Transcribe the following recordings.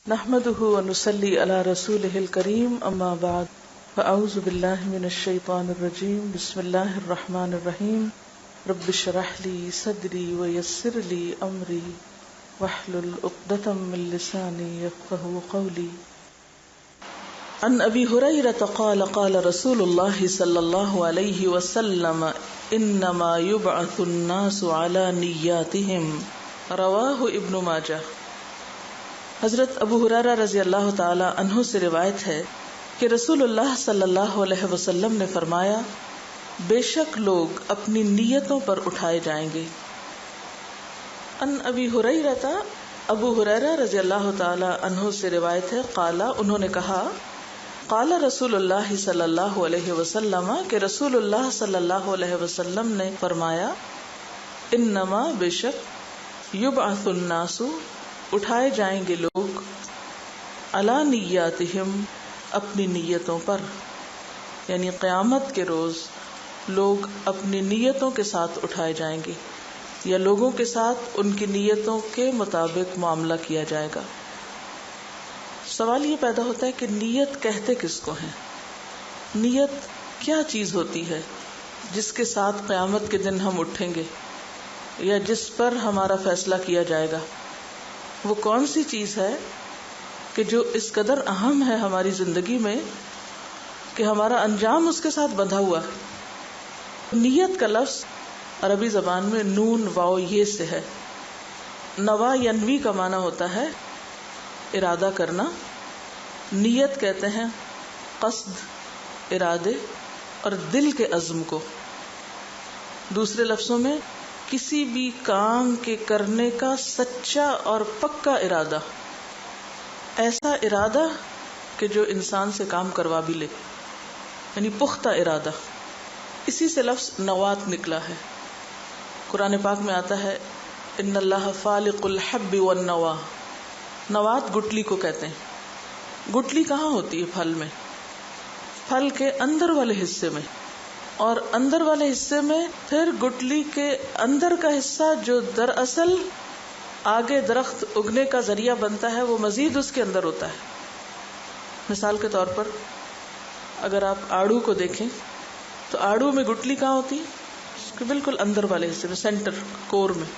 نحمده ونصلي على رسوله الكريم اما بعد فاعوذ بالله من الشيطان الرجيم بسم الله الرحمن الرحيم رب اشرح لي صدري ويسر لي امري واحلل عقدة من لساني يفقهوا قولي. عن ابي هريرة قال قال رسول الله صلى الله عليه وسلم انما يبعث الناس على نياتهم رواه ابن ماجہ. حضرت ابو ہریرہ رضی اللہ تعالی عنہ سے روایت ہے کہ رسول اللہ صلی اللہ علیہ وسلم نے فرمایا، بے شک لوگ اپنی نیتوں پر اٹھائے جائیں گے. ان ابی ہریرہ، ابو ہریرہ رضی اللہ تعالی عنہ سے روایت ہے، قال، انہوں نے کہا، قال رسول اللہ صلی اللہ علیہ وسلم، کہ رسول اللہ صلی اللہ علیہ وسلم نے فرمایا، انما، بے شک، یبعث الناس، اٹھائے جائیں گے لوگ، علی نیاتہم، اپنی نیتوں پر، یعنی قیامت کے روز لوگ اپنی نیتوں کے ساتھ اٹھائے جائیں گے، یا لوگوں کے ساتھ ان کی نیتوں کے مطابق معاملہ کیا جائے گا. سوال یہ پیدا ہوتا ہے کہ نیت کہتے کس کو ہیں؟ نیت کیا چیز ہوتی ہے جس کے ساتھ قیامت کے دن ہم اٹھیں گے یا جس پر ہمارا فیصلہ کیا جائے گا؟ وہ کون سی چیز ہے کہ جو اس قدر اہم ہے ہماری زندگی میں کہ ہمارا انجام اس کے ساتھ بندھا ہوا ہے؟ نیت کا لفظ عربی زبان میں نون واو یہ سے ہے. نوا ینوی کا معنی ہوتا ہے ارادہ کرنا. نیت کہتے ہیں قصد، ارادے اور دل کے عزم کو. دوسرے لفظوں میں کسی بھی کام کے کرنے کا سچا اور پکا ارادہ، ایسا ارادہ کہ جو انسان سے کام کروا بھی لے، یعنی پختہ ارادہ. اسی سے لفظ نوات نکلا ہے. قرآن پاک میں آتا ہے، ان اللہ فالق الحب والنوا. نوات گٹلی کو کہتے ہیں. گٹلی کہاں ہوتی ہے؟ پھل میں، پھل کے اندر والے حصے میں، اور اندر والے حصے میں پھر گٹلی کے اندر کا حصہ جو دراصل آگے درخت اگنے کا ذریعہ بنتا ہے، وہ مزید اس کے اندر ہوتا ہے. مثال کے طور پر اگر آپ آڑو کو دیکھیں تو آڑو میں گٹلی کہاں ہوتی ہے؟ اس کے بالکل اندر والے حصے میں، سینٹر کور میں.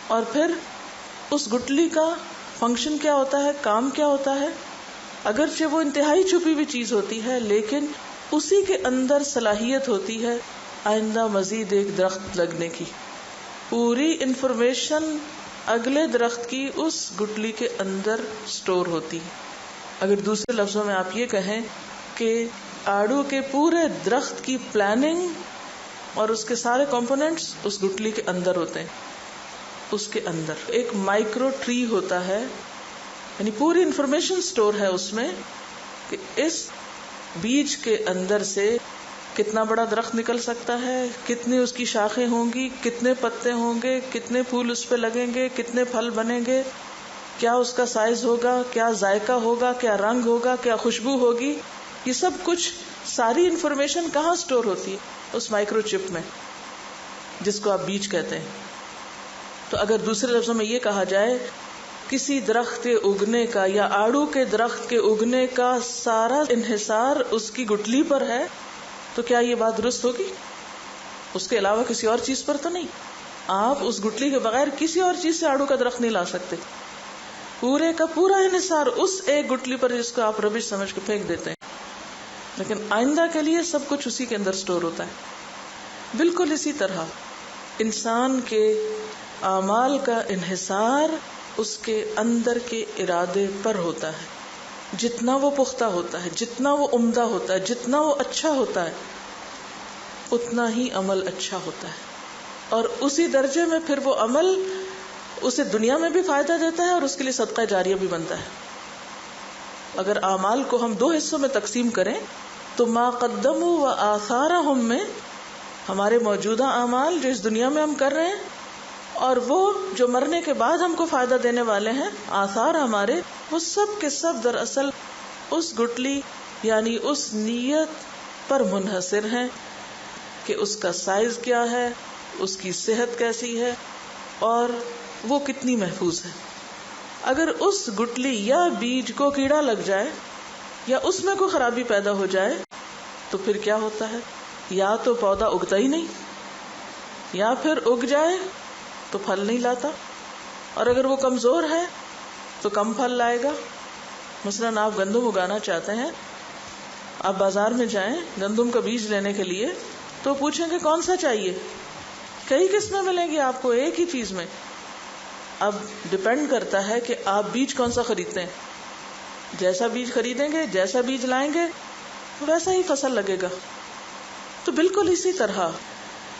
اور پھر اس گٹلی کا فنکشن کیا ہوتا ہے، کام کیا ہوتا ہے؟ اگرچہ وہ انتہائی چھپی ہوئی چیز ہوتی ہے، لیکن اسی کے اندر صلاحیت ہوتی ہے آئندہ مزید ایک درخت لگنے کی. پوری انفارمیشن اگلے درخت کی اس گٹلی کے اندر سٹور ہوتی. اگر دوسرے لفظوں میں آپ یہ کہیں کہ آڑو کے پورے درخت کی پلاننگ اور اس کے سارے کمپوننٹس اس گٹلی کے اندر ہوتے ہیں. اس کے اندر ایک مائکرو ٹری ہوتا ہے، یعنی پوری انفارمیشن سٹور ہے اس میں کہ اس بیج کے اندر سے کتنا بڑا درخت نکل سکتا ہے، کتنی اس کی شاخیں ہوں گی، کتنے پتے ہوں گے، کتنے پھول اس پہ لگیں گے، کتنے پھل بنیں گے، کیا اس کا سائز ہوگا، کیا ذائقہ ہوگا، کیا رنگ ہوگا، کیا خوشبو ہوگی. یہ سب کچھ، ساری انفارمیشن کہاں سٹور ہوتی ہے؟ اس مائکرو چپ میں، جس کو آپ بیج کہتے ہیں. تو اگر دوسرے لفظوں میں یہ کہا جائے کسی درخت کے اگنے کا یا آڑو کے درخت کے اگنے کا سارا انحصار اس کی گٹلی پر ہے، تو کیا یہ بات درست ہوگی؟ اس کے علاوہ کسی اور چیز پر تو نہیں. آپ اس گٹلی کے بغیر کسی اور چیز سے آڑو کا درخت نہیں لا سکتے. پورے کا پورا انحصار اس ایک گٹلی پر، جس کو آپ ربش سمجھ کے پھینک دیتے ہیں. لیکن آئندہ کے لیے سب کچھ اسی کے اندر سٹور ہوتا ہے. بالکل اسی طرح انسان کے اعمال کا انحصار اس کے اندر کے ارادے پر ہوتا ہے. جتنا وہ پختہ ہوتا ہے، جتنا وہ عمدہ ہوتا ہے، جتنا وہ اچھا ہوتا ہے، اتنا ہی عمل اچھا ہوتا ہے. اور اسی درجے میں پھر وہ عمل اسے دنیا میں بھی فائدہ دیتا ہے اور اس کے لیے صدقہ جاریہ بھی بنتا ہے. اگر اعمال کو ہم دو حصوں میں تقسیم کریں تو ما قدموا و آثارہم میں ہمارے موجودہ اعمال جو اس دنیا میں ہم کر رہے ہیں، اور وہ جو مرنے کے بعد ہم کو فائدہ دینے والے ہیں آثار ہمارے، وہ سب کے سب دراصل اس گٹلی یعنی اس نیت پر منحصر ہیں کہ اس کا سائز کیا ہے، اس کی صحت کیسی ہے اور وہ کتنی محفوظ ہے. اگر اس گٹلی یا بیج کو کیڑا لگ جائے یا اس میں کوئی خرابی پیدا ہو جائے تو پھر کیا ہوتا ہے؟ یا تو پودا اگتا ہی نہیں، یا پھر اگ جائے تو پھل نہیں لاتا، اور اگر وہ کمزور ہے تو کم پھل لائے گا۔ مثلاً آپ گندم اگانا چاہتے ہیں، آپ بازار میں جائیں گندم کا بیج لینے کے لیے تو پوچھیں کہ کون سا چاہیے، کئی قسمیں ملیں گی آپ کو ایک ہی چیز میں۔ اب ڈپینڈ کرتا ہے کہ آپ بیج کون سا خریدتے ہیں، جیسا بیج خریدیں گے، جیسا بیج لائیں گے ویسا ہی فصل لگے گا۔ تو بالکل اسی طرح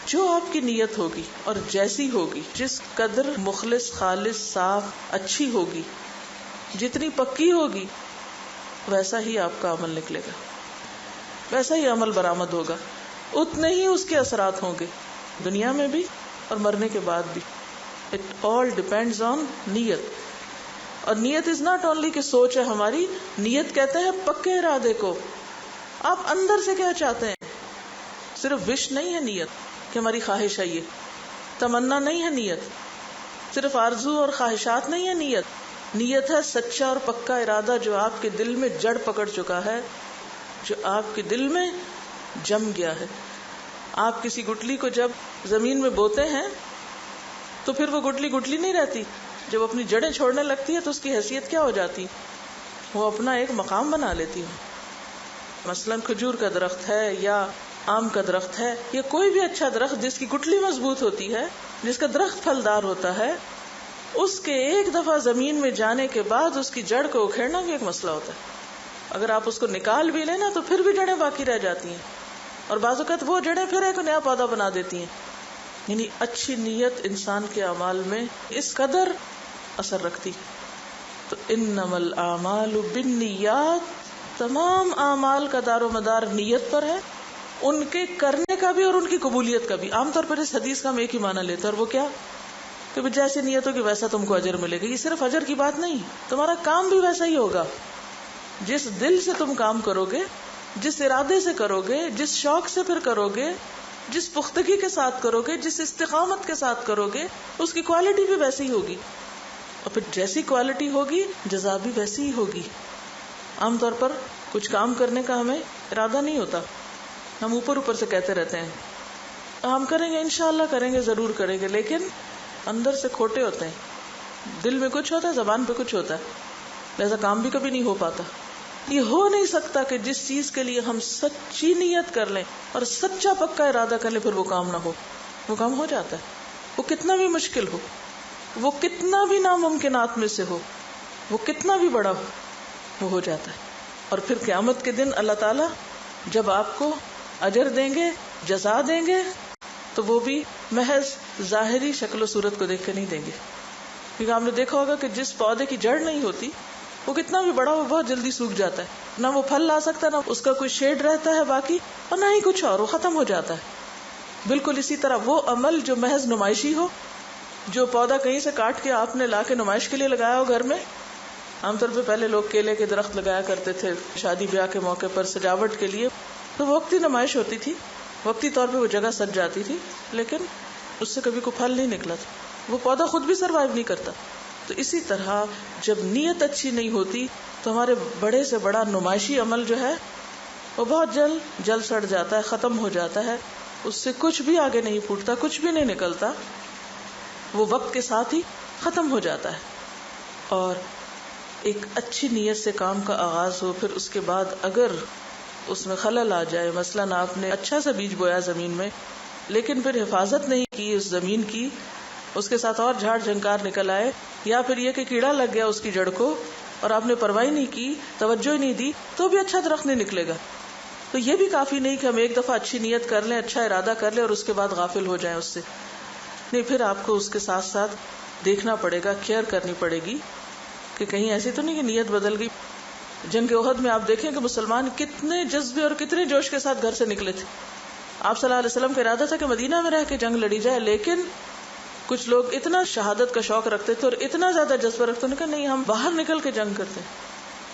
جو آپ کی نیت ہوگی اور جیسی ہوگی، جس قدر مخلص، خالص، صاف، اچھی ہوگی، جتنی پکی ہوگی، ویسا ہی آپ کا عمل نکلے گا، ویسا ہی عمل برآمد ہوگا، اتنے ہی اس کے اثرات ہوں گے دنیا میں بھی اور مرنے کے بعد بھی۔ اٹ آل ڈیپینڈز آن نیت۔ اور نیت از ناٹ اونلی کہ سوچ ہے ہماری، نیت کہتے ہیں پکے ارادے کو۔ آپ اندر سے کیا چاہتے ہیں؟ صرف وش نہیں ہے نیت کہ ہماری خواہش ہے، یہ تمنا نہیں ہے نیت، صرف آرزو اور خواہشات نہیں ہے نیت۔ نیت ہے سچا اور پکا ارادہ جو آپ کے دل میں جڑ پکڑ چکا ہے، جو آپ کے دل میں جم گیا ہے۔ آپ کسی گٹلی کو جب زمین میں بوتے ہیں تو پھر وہ گٹلی گٹلی نہیں رہتی، جب اپنی جڑیں چھوڑنے لگتی ہے تو اس کی حیثیت کیا ہو جاتی؟ وہ اپنا ایک مقام بنا لیتی ہے۔ مثلاً کھجور کا درخت ہے یا آم کا درخت ہے یا کوئی بھی اچھا درخت جس کی گٹلی مضبوط ہوتی ہے، جس کا درخت پھلدار ہوتا ہے، اس کے ایک دفعہ زمین میں جانے کے بعد اس کی جڑ کو اکھیڑنا بھی ایک مسئلہ ہوتا ہے۔ اگر آپ اس کو نکال بھی لیں نا تو پھر بھی جڑیں باقی رہ جاتی ہیں، اور بعض اوقات وہ جڑیں پھر ایک نیا پودا بنا دیتی ہیں۔ یعنی اچھی نیت انسان کے اعمال میں اس قدر اثر رکھتی۔ تو انما الاعمال بالنیات، تمام اعمال کا دار و مدار نیت پر ہے، ان کے کرنے کا بھی اور ان کی قبولیت کا بھی۔ عام طور پر اس حدیث کا ہم ایک ہی معنی لیتے ہیں، اور وہ کیا کہ جیسی نیت ہوگی ویسا تم کو اجر ملے گا۔ یہ صرف اجر کی بات نہیں، تمہارا کام بھی ویسا ہی ہوگا۔ جس دل سے تم کام کرو گے، جس ارادے سے کرو گے، جس شوق سے پھر کرو گے، جس پختگی کے ساتھ کرو گے، جس استقامت کے ساتھ کرو گے، اس کی کوالٹی بھی ویسی ہی ہوگی، اور پھر جیسی کوالٹی ہوگی جزا بھی ویسی ہی ہوگی۔ عام طور پر کچھ کام کرنے کا ہمیں ارادہ نہیں ہوتا، ہم اوپر اوپر سے کہتے رہتے ہیں ہم کریں گے، انشاءاللہ کریں گے، ضرور کریں گے، لیکن اندر سے کھوٹے ہوتے ہیں، دل میں کچھ ہوتا ہے، زبان پہ کچھ ہوتا ہے، لہذا کام بھی کبھی نہیں ہو پاتا۔ یہ ہو نہیں سکتا کہ جس چیز کے لیے ہم سچی نیت کر لیں اور سچا پکا ارادہ کر لیں پھر وہ کام نہ ہو۔ وہ کام ہو جاتا ہے، وہ کتنا بھی مشکل ہو، وہ کتنا بھی ناممکنات میں سے ہو، وہ کتنا بھی بڑا ہو، وہ ہو جاتا ہے۔ اور پھر قیامت کے دن اللہ تعالیٰ جب آپ کو اجر دیں گے، جزا دیں گے، تو وہ بھی محض ظاہری شکل و صورت کو دیکھ کے نہیں دیں گے، کیونکہ آپ نے دیکھا ہوگا کہ جس پودے کی جڑ نہیں ہوتی وہ کتنا بھی بڑا وہ بہت جلدی سوکھ جاتا ہے، نہ وہ پھل لا سکتا، نہ اس کا کوئی شیڈ رہتا ہے باقی، اور نہ ہی کچھ اور، وہ ختم ہو جاتا ہے۔ بالکل اسی طرح وہ عمل جو محض نمائشی ہو، جو پودا کہیں سے کاٹ کے آپ نے لا کے نمائش کے لیے لگایا ہو گھر میں، عام طور پہ پہلے لوگ کیلے کے درخت لگایا کرتے تھے شادی بیاہ کے موقع پر سجاوٹ کے لیے، تو وقتی نمائش ہوتی تھی، وقتی طور پہ وہ جگہ سج جاتی تھی، لیکن اس سے کبھی کوئی پھل نہیں نکلا تھا، وہ پودا خود بھی سروائیو نہیں کرتا۔ تو اسی طرح جب نیت اچھی نہیں ہوتی تو ہمارے بڑے سے بڑا نمائشی عمل جو ہے وہ بہت جل سڑ جاتا ہے، ختم ہو جاتا ہے، اس سے کچھ بھی آگے نہیں پھوٹتا، کچھ بھی نہیں نکلتا، وہ وقت کے ساتھ ہی ختم ہو جاتا ہے۔ اور ایک اچھی نیت سے کام کا آغاز ہو، پھر اس کے بعد اگر اس میں خلل آ جائے، مثلاً آپ نے اچھا سا بیج بویا زمین میں لیکن پھر حفاظت نہیں کی اس زمین کی، اس کے ساتھ اور جھاڑ جھنکار نکل آئے، یا پھر یہ کہ کیڑا لگ گیا اس کی جڑ کو اور آپ نے پرواہ نہیں کی، توجہ نہیں دی، تو بھی اچھا درخت نہیں نکلے گا۔ تو یہ بھی کافی نہیں کہ ہم ایک دفعہ اچھی نیت کر لیں، اچھا ارادہ کر لیں اور اس کے بعد غافل ہو جائیں اس سے، نہیں، پھر آپ کو اس کے ساتھ ساتھ دیکھنا پڑے گا، کیئر کرنی پڑے گی کہ کہیں ایسی تو نہیں کہ نیت بدل گئی۔ جنگ احد میں آپ دیکھیں کہ مسلمان کتنے جذبے اور کتنے جوش کے ساتھ گھر سے نکلے تھے۔ آپ صلی اللہ علیہ وسلم کا ارادہ تھا کہ مدینہ میں رہ کے جنگ لڑی جائے، لیکن کچھ لوگ اتنا شہادت کا شوق رکھتے تھے اور اتنا زیادہ جذبہ رکھتے تھے کہ نہیں، ہم باہر نکل کے جنگ کرتے ہیں۔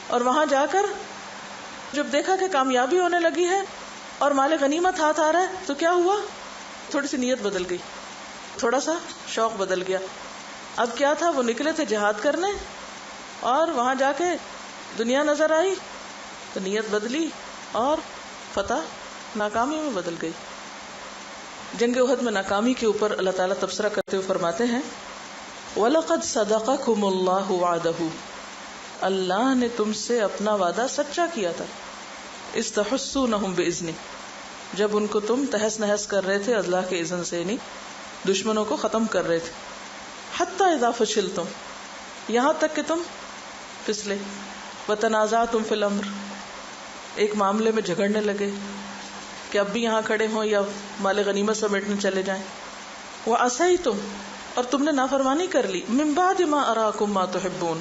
اور وہاں جا کر جب دیکھا کہ کامیابی ہونے لگی ہے اور مال غنیمت ہاتھ آ رہا ہے تو کیا ہوا؟ تھوڑی سی نیت بدل گئی، تھوڑا سا شوق بدل گیا۔ اب کیا تھا؟ وہ نکلے تھے جہاد کرنے، اور وہاں جا کے دنیا نظر آئی تو نیت بدلی اور فتح ناکامی میں بدل گئی. جنگ احد میں ناکامی کے اوپر اللہ تعالیٰ تبصرہ کرتے ہوئے فرماتے ہیں وَلَقَدْ صَدَقَكُمُ اللَّهُ وَعْدَهُ، اللہ نے تم سے اپنا وعدہ سچا کیا تھا. اِذْ تَحُسُّونَهُمْ بِإِذْنِهِ، جب ان کو تم تہس نہس کر رہے تھے اللہ کے اذن سے، نہیں دشمنوں کو ختم کر رہے تھے. حَتَّى إِذَا فَشِلْتُمْ، یہاں تک کہ تم پھسلے. وَتَنَازَعْتُمْ فِي الْأَمْرِ، ایک معاملے میں جھگڑنے لگے کہ اب بھی یہاں کھڑے ہوں یا مال غنیمت سمیٹنے چلے جائیں. وَعَصَيْتُمْ، اور تم نے نافرمانی کر لی. مِن بَعْدِ مَا أَرَاكُمْ مَا تُحِبُّونَ،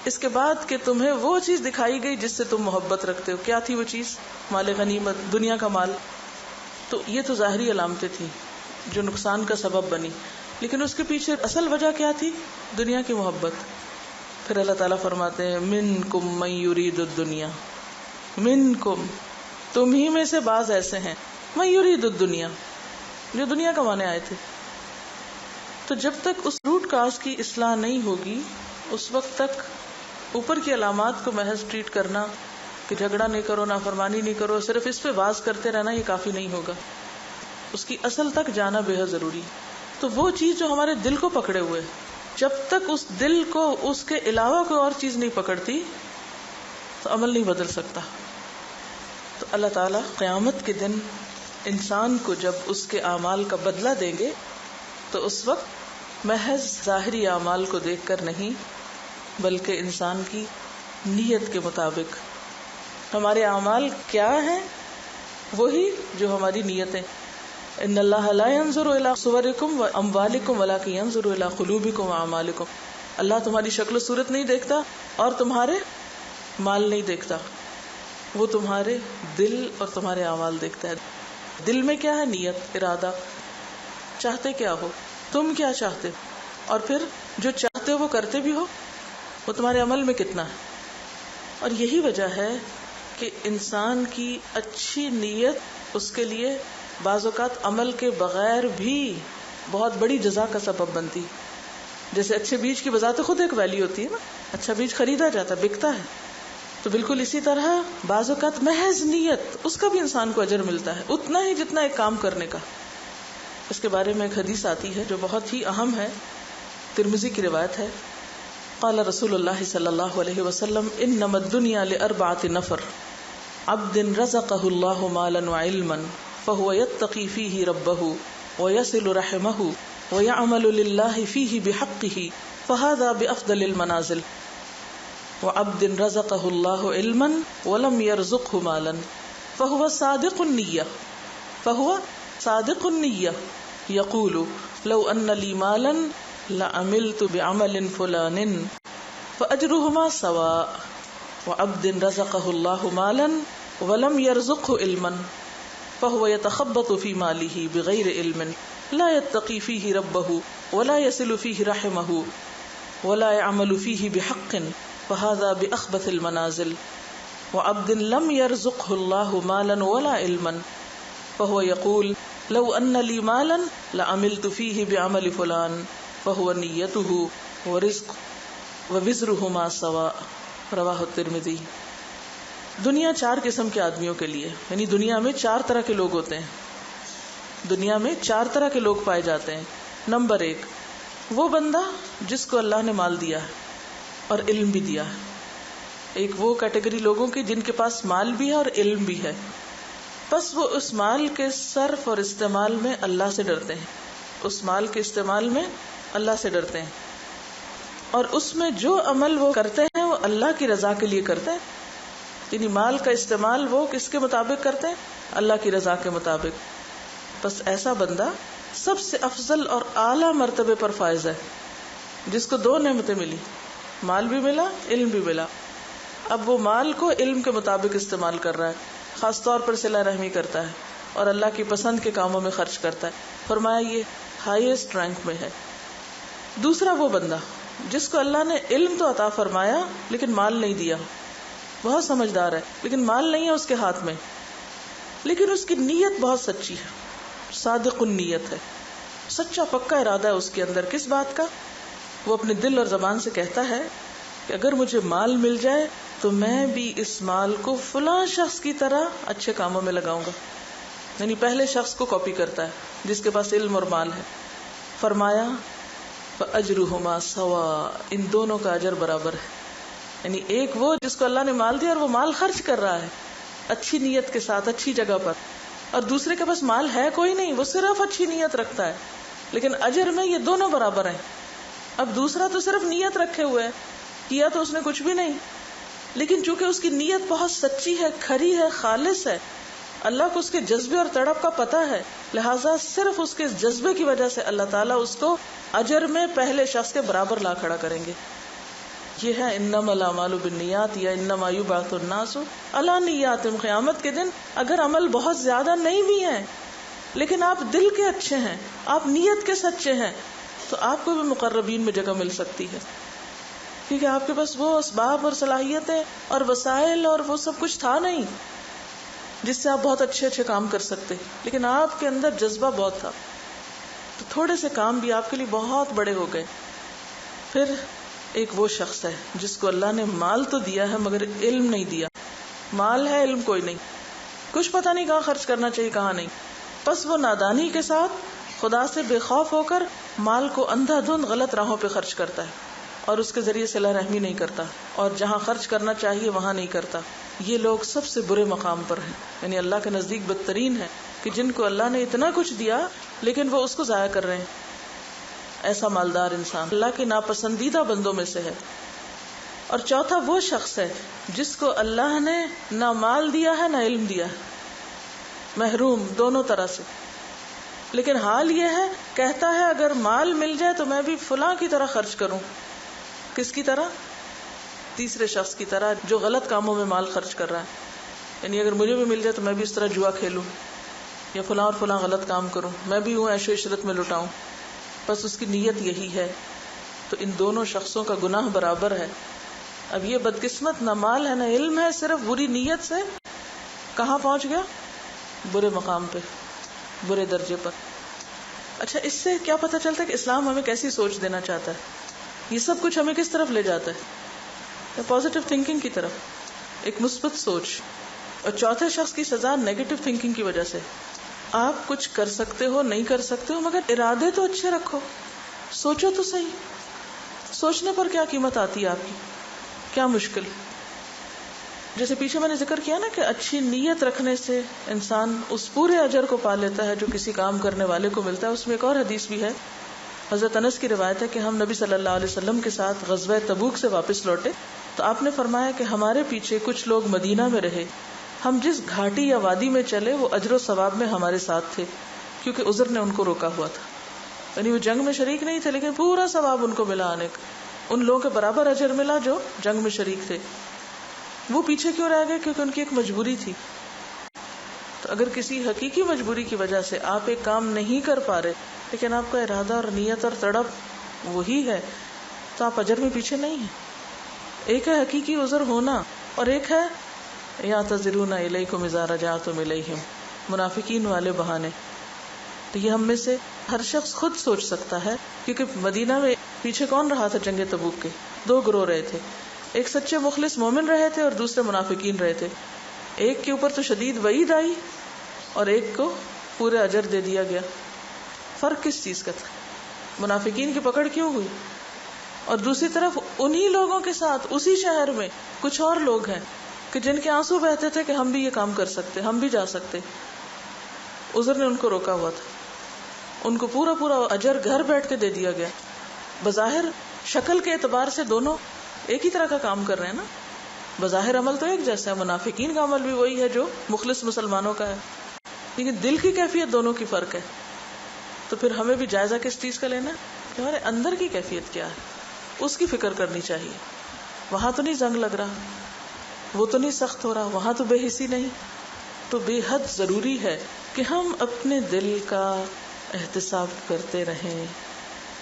اس کے بعد کہ تمہیں وہ چیز دکھائی گئی جس سے تم محبت رکھتے ہو. کیا تھی وہ چیز؟ مال غنیمت، دنیا کا مال. تو یہ تو ظاہری علامتیں تھیں جو نقصان کا سبب بنی، لیکن اس کے پیچھے اصل وجہ کیا تھی؟ دنیا کی محبت. پھر اللہ تعالیٰ فرماتے ہیں مِنْكُمْ مَن يُرِيدُ الدُّنْيَا، مِنْكُمْ، تم ہی میں سے بعض ایسے ہیں، مَن يُرِيدُ الدُّنْيَا، جو دنیا کمانے آئے تھے. تو جب تک اس روٹ کاز کی اصلاح نہیں ہوگی اس وقت تک اوپر کی علامات کو محض ٹریٹ کرنا کہ جھگڑا نہیں کرو، نافرمانی نہیں کرو، صرف اس پہ باز کرتے رہنا یہ کافی نہیں ہوگا. اس کی اصل تک جانا بے حد ضروری. تو وہ چیز جو ہمارے دل کو پکڑے ہوئے، جب تک اس دل کو اس کے علاوہ کوئی اور چیز نہیں پکڑتی تو عمل نہیں بدل سکتا. تو اللہ تعالیٰ قیامت کے دن انسان کو جب اس کے اعمال کا بدلہ دیں گے تو اس وقت محض ظاہری اعمال کو دیکھ کر نہیں بلکہ انسان کی نیت کے مطابق. ہمارے اعمال کیا ہیں؟ وہی جو ہماری نیتیں. ان اللہ لا ينظر الى صورکم واموالکم ولکن ينظر الى قلوبکم واعمالکم، اللہ تمہاری شکل و صورت نہیں دیکھتا اور تمہارے مال نہیں دیکھتا، وہ تمہارے دل اور تمہارے اعمال دیکھتا ہے. دل میں کیا ہے؟ نیت، ارادہ، چاہتے کیا ہو، تم کیا چاہتے ہو، اور پھر جو چاہتے ہو وہ کرتے بھی ہو، وہ تمہارے عمل میں کتنا ہے. اور یہی وجہ ہے کہ انسان کی اچھی نیت اس کے لیے بعض اوقات عمل کے بغیر بھی بہت بڑی جزا کا سبب بنتی. جیسے اچھے بیج کی بذات خود ایک ویلیو ہوتی ہے نا، اچھا بیج خریدا جاتا ہے، بکتا ہے. تو بالکل اسی طرح بعض اوقات محض نیت، اس کا بھی انسان کو اجر ملتا ہے اتنا ہی جتنا ایک کام کرنے کا. اس کے بارے میں ایک حدیث آتی ہے جو بہت ہی اہم ہے، ترمذی کی روایت ہے. قال رسول اللہ صلی اللہ علیہ وسلم انما الدنیا لاربعۃ نفر عبد رزقہ اللہ مالا وعلما فهو يتقي فيه ربه ويصل رحمه ويعمل لله فيه بحقه فهذا بأفضل المنازل، وعبد رزقه الله علما ولم يرزقه مالا فهو صادق النية يقول لو أن لي مالا لعملت بعمل فلان فأجرهما سواء، وعبد رزقه الله مالا ولم يرزقه علما فهو يتخبط في ماله بغير علم لا يتقي فيه ربه ولا يصل فيه رحمه ولا يعمل فيه بحق فهذا بأخبث المنازل، وعبد لم يرزقه الله مالا ولا علما فهو يقول لو أن لي مالا لعملت فيه بعمل فلان فهو نيته ورزق ووزرهما سواء. رواہ الترمذی. دنیا 4 قسم کے آدمیوں کے لیے، یعنی دنیا میں 4 طرح کے لوگ ہوتے ہیں. دنیا میں 4 طرح کے لوگ پائے جاتے ہیں. نمبر 1 وہ بندہ جس کو اللہ نے مال دیا ہے اور علم بھی دیا ہے. ایک وہ کیٹیگری لوگوں کی جن کے پاس مال بھی ہے اور علم بھی ہے، بس وہ اس مال کے صرف اور استعمال میں اللہ سے ڈرتے ہیں، اس مال کے استعمال میں اللہ سے ڈرتے ہیں، اور اس میں جو عمل وہ کرتے ہیں وہ اللہ کی رضا کے لیے کرتے ہیں. یعنی مال کا استعمال وہ کس کے مطابق کرتے ہیں؟ اللہ کی رضا کے مطابق. بس ایسا بندہ سب سے افضل اور اعلیٰ مرتبے پر فائز ہے، جس کو 2 نعمتیں ملی، مال بھی ملا، علم بھی ملا. اب وہ مال کو علم کے مطابق استعمال کر رہا ہے، خاص طور پر صلہ رحمی کرتا ہے اور اللہ کی پسند کے کاموں میں خرچ کرتا ہے. فرمایا یہ ہائیسٹ رینک میں ہے. دوسرا وہ بندہ جس کو اللہ نے علم تو عطا فرمایا لیکن مال نہیں دیا، بہت سمجھدار ہے لیکن مال نہیں ہے اس کے ہاتھ میں، لیکن اس کی نیت بہت سچی ہے، صادق النیت ہے، سچا پکا ارادہ ہے اس کے اندر. کس بات کا؟ وہ اپنے دل اور زبان سے کہتا ہے کہ اگر مجھے مال مل جائے تو میں بھی اس مال کو فلاں شخص کی طرح اچھے کاموں میں لگاؤں گا. یعنی پہلے شخص کو کاپی کرتا ہے جس کے پاس علم اور مال ہے. فرمایا فَأَجْرُهُمَا سَوَاءٌ، ان دونوں کا اجر برابر ہے. یعنی ایک وہ جس کو اللہ نے مال دیا اور وہ مال خرچ کر رہا ہے اچھی نیت کے ساتھ اچھی جگہ پر، اور دوسرے کے پاس مال ہے کوئی نہیں، وہ صرف اچھی نیت رکھتا ہے، لیکن اجر میں یہ دونوں برابر ہیں. اب دوسرا تو صرف نیت رکھے ہوئے ہے، کیا تو اس نے کچھ بھی نہیں، لیکن چونکہ اس کی نیت بہت سچی ہے، کھری ہے، خالص ہے، اللہ کو اس کے جذبے اور تڑپ کا پتہ ہے، لہٰذا صرف اس کے جذبے کی وجہ سے اللہ تعالیٰ اس کو اجر میں پہلے شخص کے برابر لا کھڑا کریں گے. یہ ہے انما الاعمال بالنیات یا انما یبعث الناس علی نیاتہم. قیامت کے دن اگر عمل بہت زیادہ نہیں بھی ہیں لیکن آپ دل کے اچھے ہیں، آپ نیت کے سچے ہیں، تو آپ کو بھی مقربین میں جگہ مل سکتی ہے، کیونکہ آپ کے پاس وہ اسباب اور صلاحیتیں اور وسائل اور وہ سب کچھ تھا نہیں جس سے آپ بہت اچھے اچھے کام کر سکتے، لیکن آپ کے اندر جذبہ بہت تھا، تو تھوڑے سے کام بھی آپ کے لیے بہت بڑے ہو گئے. پھر ایک وہ شخص ہے جس کو اللہ نے مال تو دیا ہے مگر علم نہیں دیا. مال ہے، علم کوئی نہیں، کچھ پتہ نہیں کہاں خرچ کرنا چاہیے کہاں نہیں، بس وہ نادانی کے ساتھ خدا سے بے خوف ہو کر مال کو اندھا دھند غلط راہوں پہ خرچ کرتا ہے اور اس کے ذریعے صلہ رحمی نہیں کرتا، اور جہاں خرچ کرنا چاہیے وہاں نہیں کرتا. یہ لوگ سب سے برے مقام پر ہیں، یعنی اللہ کے نزدیک بدترین ہیں کہ جن کو اللہ نے اتنا کچھ دیا لیکن وہ اس کو ضائع کر رہے ہیں. ایسا مالدار انسان اللہ کے ناپسندیدہ بندوں میں سے ہے. اور چوتھا وہ شخص ہے جس کو اللہ نے نہ مال دیا ہے نہ علم دیا ہے، محروم دونوں طرح سے، لیکن حال یہ ہے کہتا ہے اگر مال مل جائے تو میں بھی فلاں کی طرح خرچ کروں. کس کی طرح؟ تیسرے شخص کی طرح جو غلط کاموں میں مال خرچ کر رہا ہے. یعنی اگر مجھے بھی مل جائے تو میں بھی اس طرح جوا کھیلوں یا فلاں اور فلاں غلط کام کروں، میں بھی ہوں عیش و عشرت میں لٹاؤں. بس اس کی نیت یہی ہے. تو ان دونوں شخصوں کا گناہ برابر ہے. اب یہ بدقسمت نہ مال ہے نہ علم ہے، صرف بری نیت سے کہاں پہنچ گیا؟ برے مقام پہ، برے درجے پر. اچھا، اس سے کیا پتہ چلتا ہے کہ اسلام ہمیں کیسی سوچ دینا چاہتا ہے؟ یہ سب کچھ ہمیں کس طرف لے جاتا ہے؟ پازیٹیو تھنکنگ کی طرف، ایک مثبت سوچ. اور چوتھے شخص کی سزا نیگیٹو تھنکنگ کی وجہ سے. آپ کچھ کر سکتے ہو، نہیں کر سکتے ہو، مگر ارادے تو اچھے رکھو، سوچو تو صحیح. سوچنے پر کیا قیمت آتی ہے آپ کی؟ کیا مشکل؟ جیسے پیچھے میں نے ذکر کیا نا کہ اچھی نیت رکھنے سے انسان اس پورے اجر کو پا لیتا ہے جو کسی کام کرنے والے کو ملتا ہے. اس میں ایک اور حدیث بھی ہے، حضرت انس کی روایت ہے کہ ہم نبی صلی اللہ علیہ وسلم کے ساتھ غزوہ تبوک سے واپس لوٹے تو آپ نے فرمایا کہ ہمارے پیچھے کچھ لوگ مدینہ میں رہے، ہم جس گھاٹی یا وادی میں چلے وہ اجر و ثواب میں ہمارے ساتھ تھے کیونکہ عذر نے ان کو روکا ہوا تھا. یعنی وہ جنگ میں شریک نہیں تھے لیکن پورا ثواب ان کو ملا آنے کا، ان لوگوں کے برابر اجر ملا جو جنگ میں شریک تھے. وہ پیچھے کیوں رہ گئے؟ کیونکہ ان کی ایک مجبوری تھی. تو اگر کسی حقیقی مجبوری کی وجہ سے آپ ایک کام نہیں کر پا رہے لیکن آپ کا ارادہ اور نیت اور تڑپ وہی ہے تو آپ اجر میں پیچھے نہیں ہیں. ایک ہے حقیقی عذر ہونا اور ایک ہے یعتذرون الیکم اذا رجعتم الیہم، منافقین والے بہانے. تو یہ ہم میں سے ہر شخص خود سوچ سکتا ہے، کیونکہ مدینہ میں پیچھے کون رہا تھا جنگ تبوک کے؟ دو گروہ رہے تھے، ایک سچے مخلص مومن رہے تھے اور دوسرے منافقین رہے تھے. ایک کے اوپر تو شدید وعید آئی اور ایک کو پورے اجر دے دیا گیا. فرق کس چیز کا تھا؟ منافقین کی پکڑ کیوں ہوئی؟ اور دوسری طرف انہی لوگوں کے ساتھ اسی شہر میں کچھ اور لوگ ہیں کہ جن کے آنسو بہتے تھے کہ ہم بھی یہ کام کر سکتے، ہم بھی جا سکتے. عذر نے ان کو روکا ہوا تھا. ان کو پورا پورا اجر گھر بیٹھ کے دے دیا گیا. بظاہر شکل کے اعتبار سے دونوں ایک ہی طرح کا کام کر رہے ہیں نا، بظاہر عمل تو ایک جیسا ہے، منافقین کا عمل بھی وہی ہے جو مخلص مسلمانوں کا ہے، لیکن دل کی کیفیت دونوں کی فرق ہے. تو پھر ہمیں بھی جائزہ کس چیز کا لینا ہے کہ ہمارے اندر کی کیفیت کیا ہے، اس کی فکر کرنی چاہیے. وہاں تو نہیں زنگ لگ رہا، وہ تو نہیں سخت ہو رہا، وہاں تو بے حسی نہیں. تو بے حد ضروری ہے کہ ہم اپنے دل کا احتساب کرتے رہیں،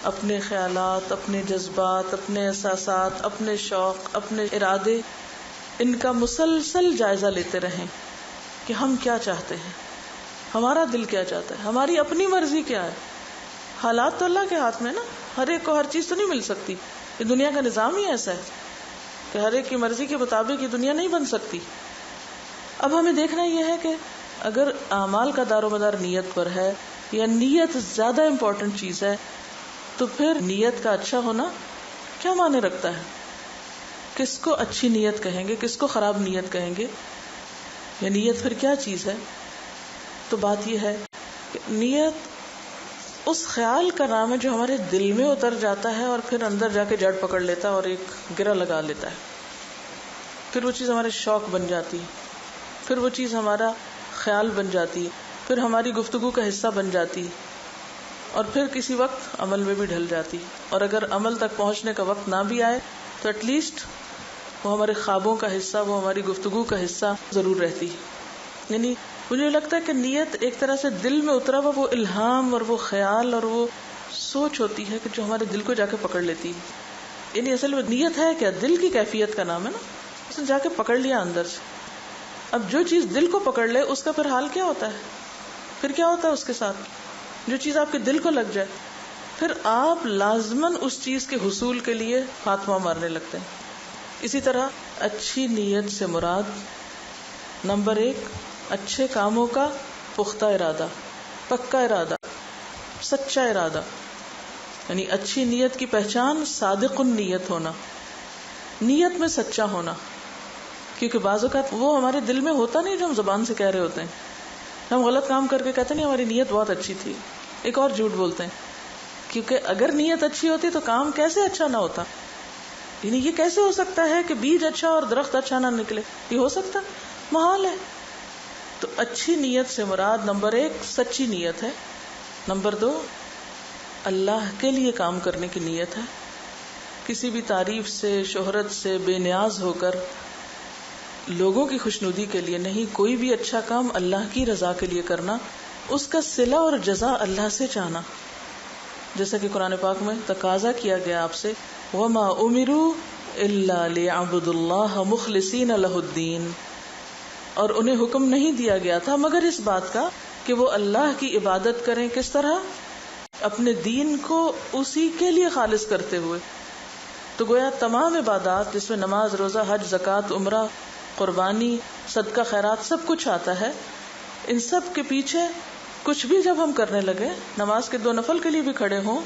اپنے خیالات، اپنے جذبات، اپنے احساسات، اپنے شوق، اپنے ارادے، ان کا مسلسل جائزہ لیتے رہیں کہ ہم کیا چاہتے ہیں، ہمارا دل کیا چاہتا ہے، ہماری اپنی مرضی کیا ہے. حالات تو اللہ کے ہاتھ میں نا، ہر ایک کو ہر چیز تو نہیں مل سکتی، یہ دنیا کا نظام ہی ایسا ہے. کہ ہر ایک کی مرضی کے مطابق یہ دنیا نہیں بن سکتی. اب ہمیں دیکھنا یہ ہے کہ اگر اعمال کا دار و مدار نیت پر ہے یا نیت زیادہ امپورٹنٹ چیز ہے تو پھر نیت کا اچھا ہونا کیا معنی رکھتا ہے؟ کس کو اچھی نیت کہیں گے, کس کو خراب نیت کہیں گے, یا نیت پھر کیا چیز ہے؟ تو بات یہ ہے کہ نیت اس خیال کا نام ہے جو ہمارے دل میں اتر جاتا ہے اور پھر اندر جا کے جڑ پکڑ لیتا ہے اور ایک گرہ لگا لیتا ہے. پھر وہ چیز ہمارے شوق بن جاتی ہے, پھر وہ چیز ہمارا خیال بن جاتی ہے, پھر ہماری گفتگو کا حصہ بن جاتی اور پھر کسی وقت عمل میں بھی ڈھل جاتی. اور اگر عمل تک پہنچنے کا وقت نہ بھی آئے تو ایٹ لیسٹ وہ ہمارے خوابوں کا حصہ, وہ ہماری گفتگو کا حصہ ضرور رہتی. یعنی مجھے لگتا ہے کہ نیت ایک طرح سے دل میں اترا ہوا وہ الہام اور وہ خیال اور وہ سوچ ہوتی ہے کہ جو ہمارے دل کو جا کے پکڑ لیتی ہے. یعنی اصل میں نیت ہے کیا؟ دل کی کیفیت کا نام ہے نا. اس نے جا کے پکڑ لیا اندر سے. اب جو چیز دل کو پکڑ لے اس کا پھر حال کیا ہوتا ہے؟ پھر کیا ہوتا ہے اس کے ساتھ؟ جو چیز آپ کے دل کو لگ جائے پھر آپ لازماً اس چیز کے حصول کے لیے خاتمہ مارنے لگتے ہیں. اسی طرح اچھی نیت سے مراد نمبر 1 اچھے کاموں کا پختہ ارادہ, پکا ارادہ, سچا ارادہ. یعنی اچھی نیت کی پہچان صادق النیت ہونا, نیت میں سچا ہونا. کیونکہ بعض اوقات وہ ہمارے دل میں ہوتا نہیں جو ہم زبان سے کہہ رہے ہوتے ہیں. ہم غلط کام کر کے کہتے نہیں ہماری نیت بہت اچھی تھی, ایک اور جھوٹ بولتے ہیں. کیونکہ اگر نیت اچھی ہوتی تو کام کیسے اچھا نہ ہوتا؟ یعنی یہ کیسے ہو سکتا ہے کہ بیج اچھا اور درخت اچھا نہ نکلے؟ یہ ہو سکتا؟ محال ہے. تو اچھی نیت سے مراد نمبر 1 سچی نیت ہے, نمبر 2 اللہ کے لیے کام کرنے کی نیت ہے. کسی بھی تعریف سے, شہرت سے بے نیاز ہو کر لوگوں کی خوشنودی کے لیے نہیں, کوئی بھی اچھا کام اللہ کی رضا کے لیے کرنا, اس کا صلہ اور جزا اللہ سے چاہنا. جیسا کہ قرآن پاک میں تقاضا کیا گیا آپ سے, وَمَا أُمِرُوا إِلَّا لِيَعْبُدُوا اللَّهَ مُخْلِصِينَ لَهُ الدِّينَ, اور انہیں حکم نہیں دیا گیا تھا مگر اس بات کا کہ وہ اللہ کی عبادت کریں. کس طرح؟ اپنے دین کو اسی کے لیے خالص کرتے ہوئے. تو گویا تمام عبادات جس میں نماز, روزہ, حج, زکوٰۃ, عمرہ, قربانی, صدقہ, خیرات سب کچھ آتا ہے, ان سب کے پیچھے کچھ بھی جب ہم کرنے لگے, نماز کے 2 نفل کے لیے بھی کھڑے ہوں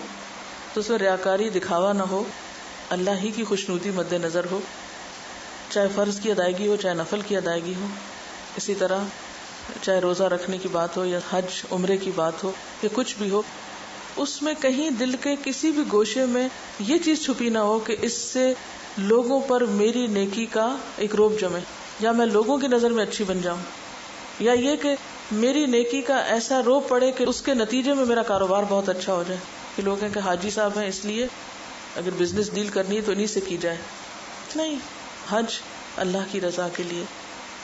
تو اس میں ریاکاری, دکھاوا نہ ہو, اللہ ہی کی خوشنودی مد نظر ہو, چاہے فرض کی ادائیگی ہو چاہے نفل کی ادائیگی ہو. اسی طرح چاہے روزہ رکھنے کی بات ہو یا حج عمرے کی بات ہو یا کچھ بھی ہو, اس میں کہیں دل کے کسی بھی گوشے میں یہ چیز چھپی نہ ہو کہ اس سے لوگوں پر میری نیکی کا ایک روب جمے, یا میں لوگوں کی نظر میں اچھی بن جاؤں, یا یہ کہ میری نیکی کا ایسا روب پڑے کہ اس کے نتیجے میں میرا کاروبار بہت اچھا ہو جائے, کہ لوگ ہیں کہ حاجی صاحب ہیں اس لیے اگر بزنس ڈیل کرنی ہے تو انہی سے کی جائے. نہیں, حج اللہ کی رضا کے لیے.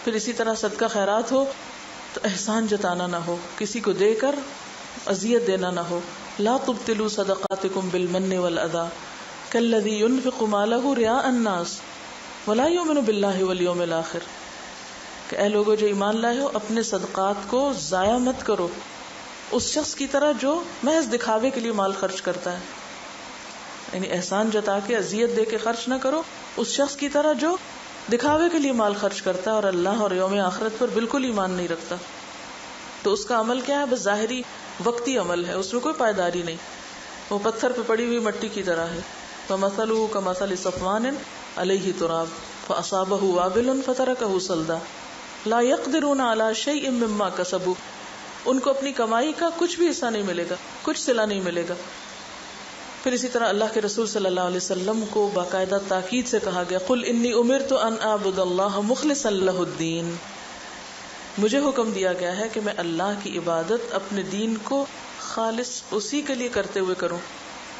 پھر اسی طرح صدقہ خیرات ہو تو احسان جتانا نہ ہو, کسی کو دے کر اذیت دینا نہ ہو. لا تبطلوا صدقاتکم بالمن والاذى کالذی ينفق مالہ رئاء الناس ولا یؤمن باللہ والیوم الآخر, کہ اے لوگوں جو ایمان لائے ہو اپنے صدقات کو ضائع مت کرو اس شخص کی طرح جو محض دکھاوے کے لیے مال خرچ کرتا ہے. یعنی احسان جتا کے اذیت دے کے خرچ نہ کرو اس شخص کی طرح جو دکھاوے کے لیے مال خرچ کرتا ہے اور اللہ اور یوم آخرت پر بالکل ایمان نہیں رکھتا. تو اس کا عمل کیا ہے؟ بس ظاہری وقتی عمل ہے, اس میں کوئی پائیداری نہیں, وہ پتھر پہ پڑی ہوئی مٹی کی طرح ہے. فَمَثَلُهُ كَمَثَلِ صَفْوَانٍ عَلَيْهِ تُرَابٌ فَأَصَابَهُ وَابِلٌ فَتَرَكَهُ صَلْدًا لَا يَقْدِرُونَ عَلَى شَيْءٍ مِّمَّا كَسَبُوا, ان کو اپنی کمائی کا کچھ بھی حصہ نہیں ملے گا, کچھ صلہ نہیں ملے گا. پھر اسی طرح اللہ کے رسول صلی اللہ علیہ وسلم کو باقاعدہ تاکید سے کہا گیا, قُلْ إِنِّي أُمِرْتُ أَنْ أَعْبُدَ اللَّهَ مُخْلِصًا لَهُ الدِّينَ, مجھے حکم دیا گیا ہے کہ میں اللہ کی عبادت اپنے دین کو خالص اسی کے لیے کرتے ہوئے کروں.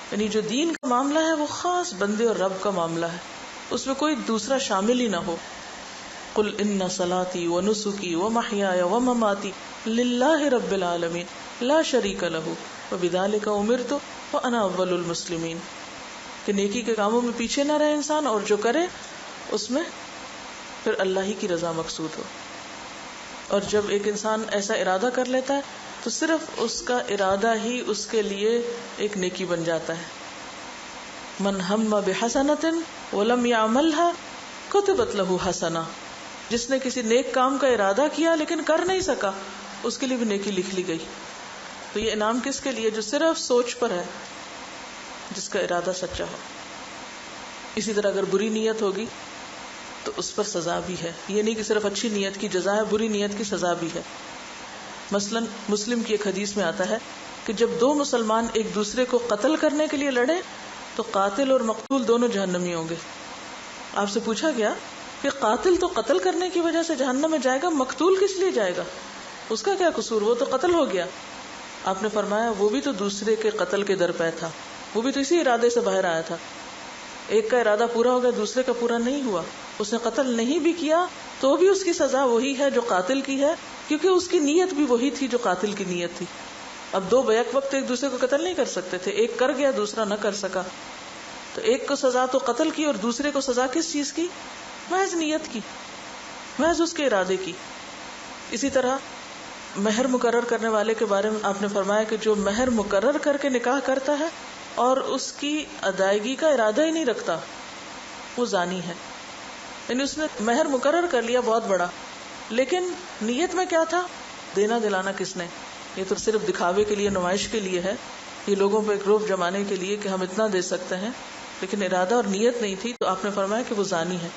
یعنی جو دین کا معاملہ ہے وہ خاص بندے اور رب کا معاملہ ہے, اس میں کوئی دوسرا شامل ہی نہ ہو. قُلْ إِنَّ صَلَاتِي وَنُسُكِي وَمَحْيَايَ وَمَمَاتِي لِلَّهِ رَبِّ الْعَالَمِينَ لَا شَرِيكَ لَهُ وَبِذَلِكَ أُمِرْتُ وَأَنَا أَوَّلُ الْمُسْلِمِينَ, کہ نیکی کے کاموں میں پیچھے نہ رہے انسان, اور جو کرے اس میں پھر اللہ ہی کی رضا مقصود ہو. اور جب ایک انسان ایسا ارادہ کر لیتا ہے تو صرف اس کا ارادہ ہی اس کے لیے ایک نیکی بن جاتا ہے. من ہم بحسنۃ ولم يعملها کتبت لہ حسنہ، جس نے کسی نیک کام کا ارادہ کیا لیکن کر نہیں سکا، اس کے لیے بھی نیکی لکھ لی گئی. تو یہ انعام کس کے لیے؟ جو صرف سوچ پر ہے، جس کا ارادہ سچا ہو. اسی طرح اگر بری نیت ہوگی تو اس پر سزا بھی ہے. یہ نہیں کہ صرف اچھی نیت کی جزا ہے، بری نیت کی سزا بھی ہے. مثلا مسلم کی ایک حدیث میں آتا ہے کہ جب دو مسلمان ایک دوسرے کو قتل کرنے کے لیے لڑے تو قاتل اور مقتول دونوں جہنمی ہوں گے. آپ سے پوچھا گیا کہ قاتل تو قتل کرنے کی وجہ سے جہنم میں جائے گا، مقتول کس لیے جائے گا؟ اس کا کیا قصور؟ وہ تو قتل ہو گیا. آپ نے فرمایا وہ بھی تو دوسرے کے قتل کے در پہ تھا، وہ بھی تو اسی ارادے سے باہر آیا تھا. ایک کا ارادہ پورا ہو گیا، دوسرے کا پورا نہیں ہوا. اس نے قتل نہیں بھی کیا تو بھی اس کی سزا وہی ہے جو قاتل کی ہے، کیونکہ اس کی نیت بھی وہی تھی جو قاتل کی نیت تھی. اب دو بیک وقت ایک دوسرے کو قتل نہیں کر سکتے تھے، ایک کر گیا دوسرا نہ کر سکا. تو ایک کو سزا تو قتل کی اور دوسرے کو سزا کس چیز کی؟ محض نیت کی، محض اس کے ارادے کی. اسی طرح مہر مقرر کرنے والے کے بارے میں آپ نے فرمایا کہ جو مہر مقرر کر کے نکاح کرتا ہے اور اس کی ادائیگی کا ارادہ ہی نہیں رکھتا، وہ زانی ہے. یعنی اس نے مہر مقرر کر لیا بہت بڑا، لیکن نیت میں کیا تھا؟ دینا دلانا کس نے؟ یہ تو صرف دکھاوے کے لیے، نمائش کے لیے ہے، یہ لوگوں پہ ایک روب جمانے کے لیے کہ ہم اتنا دے سکتے ہیں، لیکن ارادہ اور نیت نہیں تھی. تو آپ نے فرمایا کہ وہ زانی ہے.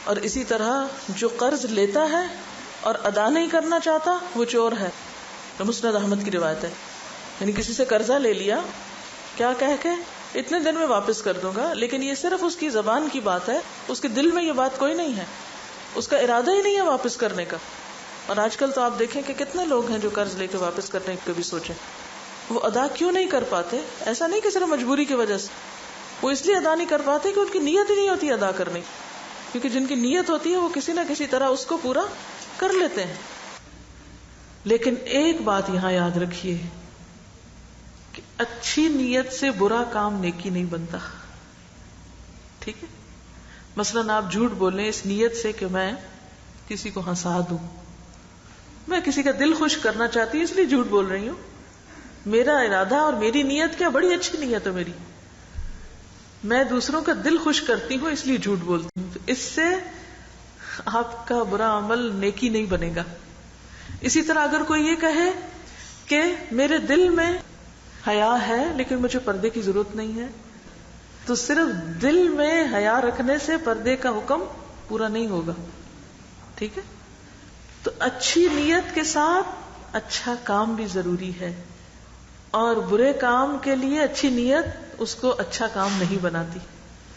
اور اسی طرح جو قرض لیتا ہے اور ادا نہیں کرنا چاہتا وہ چور ہے. تو مسند احمد کی روایت ہے. یعنی کسی سے قرضہ لے لیا، کیا کہہ کے اتنے دن میں واپس کر دوں گا، لیکن یہ صرف اس کی زبان کی بات ہے، اس کے دل میں یہ بات کوئی نہیں ہے، اس کا ارادہ ہی نہیں ہے واپس کرنے کا. اور آج کل تو آپ دیکھیں کہ کتنے لوگ ہیں جو قرض لے کے واپس کرنے کی کبھی سوچیں. وہ ادا کیوں نہیں کر پاتے؟ ایسا نہیں کہ صرف مجبوری کی وجہ سے، وہ اس لیے ادا نہیں کر پاتے کہ ان کی نیت ہی نہیں ہوتی ادا کرنے کی. کیونکہ جن کی نیت ہوتی ہے وہ کسی نہ کسی طرح اس کو پورا کر لیتے ہیں. لیکن ایک بات یہاں یاد رکھیے کہ اچھی نیت سے برا کام نیکی نہیں بنتا. ٹھیک ہے؟ مثلاً آپ جھوٹ بولیں اس نیت سے کہ میں کسی کو ہنسا دوں، میں کسی کا دل خوش کرنا چاہتی ہوں اس لیے جھوٹ بول رہی ہوں. میرا ارادہ اور میری نیت کیا بڑی اچھی نیت ہے میری، میں دوسروں کا دل خوش کرتی ہوں اس لیے جھوٹ بولتی ہوں. تو اس سے آپ کا برا عمل نیکی نہیں بنے گا. اسی طرح اگر کوئی یہ کہے کہ میرے دل میں حیا ہے لیکن مجھے پردے کی ضرورت نہیں ہے، تو صرف دل میں حیا رکھنے سے پردے کا حکم پورا نہیں ہوگا. ٹھیک ہے؟ تو اچھی نیت کے ساتھ اچھا کام بھی ضروری ہے، اور برے کام کے لیے اچھی نیت اس کو اچھا کام نہیں بناتی.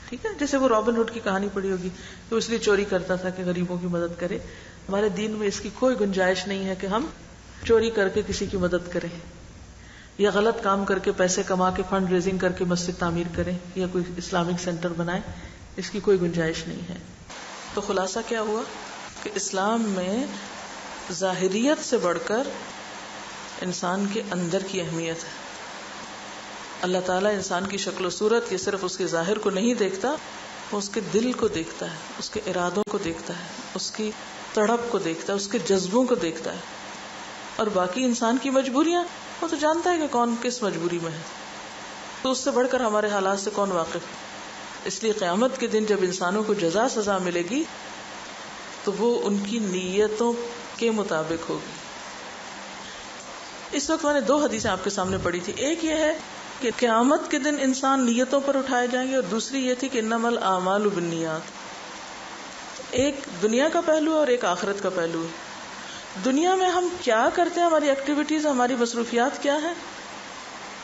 ٹھیک ہے؟ جیسے وہ رابن ہوڈ کی کہانی پڑھی ہوگی، تو اس لیے چوری کرتا تھا کہ غریبوں کی مدد کرے. ہمارے دین میں اس کی کوئی گنجائش نہیں ہے کہ ہم چوری کر کے کسی کی مدد کریں یا غلط کام کر کے پیسے کما کے فنڈ ریزنگ کر کے مسجد تعمیر کریں یا کوئی اسلامک سینٹر بنائیں. اس کی کوئی گنجائش نہیں ہے. تو خلاصہ کیا ہوا کہ اسلام میں ظاہریت سے بڑھ کر انسان کے اندر کی اہمیت ہے. اللہ تعالیٰ انسان کی شکل و صورت، یہ صرف اس کے ظاہر کو نہیں دیکھتا، وہ اس کے دل کو دیکھتا ہے، اس کے ارادوں کو دیکھتا ہے، اس کی تڑپ کو دیکھتا ہے، اس کے جذبوں کو دیکھتا ہے. اور باقی انسان کی مجبوریاں، وہ تو جانتا ہے کہ کون کس مجبوری میں ہے، تو اس سے بڑھ کر ہمارے حالات سے کون واقف ہے. اس لیے قیامت کے دن جب انسانوں کو جزا سزا ملے گی تو وہ ان کی نیتوں کے مطابق ہوگی. اس وقت میں نے 2 حدیثیں آپ کے سامنے پڑھی تھی. ایک یہ ہے کہ قیامت کے دن انسان نیتوں پر اٹھائے جائیں گے، اور دوسری یہ تھی کہ انما الاعمال بالنیات. ایک دنیا کا پہلو ہے اور ایک آخرت کا پہلو ہے. دنیا میں ہم کیا کرتے ہیں، ہماری ایکٹیویٹیز، ہماری مصروفیات کیا ہیں،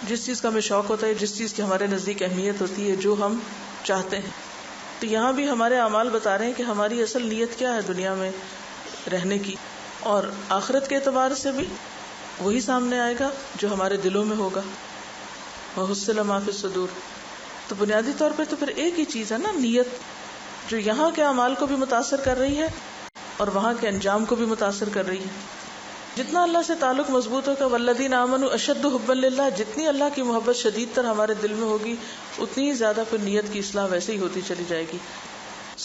جس چیز کا ہمیں شوق ہوتا ہے، جس چیز کی ہمارے نزدیک اہمیت ہوتی ہے، جو ہم چاہتے ہیں. تو یہاں بھی ہمارے اعمال بتا رہے ہیں کہ ہماری اصل نیت کیا ہے دنیا میں رہنے کی. اور آخرت کے اعتبار سے بھی وہی سامنے آئے گا جو ہمارے دلوں میں ہوگا. وَحُصِّلَ مَا فِي الصُّدُورِ. تو بنیادی طور پہ تو پھر ایک ہی چیز ہے نا، نیت، جو یہاں کے اعمال کو بھی متاثر کر رہی ہے اور وہاں کے انجام کو بھی متاثر کر رہی ہے. جتنا اللہ سے تعلق مضبوط ہوگا، وَالَّذِينَ آمَنُوا أَشَدُّ حُبًّا لِلَّهِ، جتنی اللہ کی محبت شدید تر ہمارے دل میں ہوگی، اتنی زیادہ پھر نیت کی اصلاح ویسے ہی ہوتی چلی جائے گی.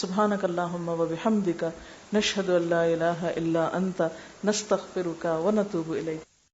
سبحانک اللہم وبحمدک، نشہد ان لا الہ الا انت، نستغفرک ونتوب الیک.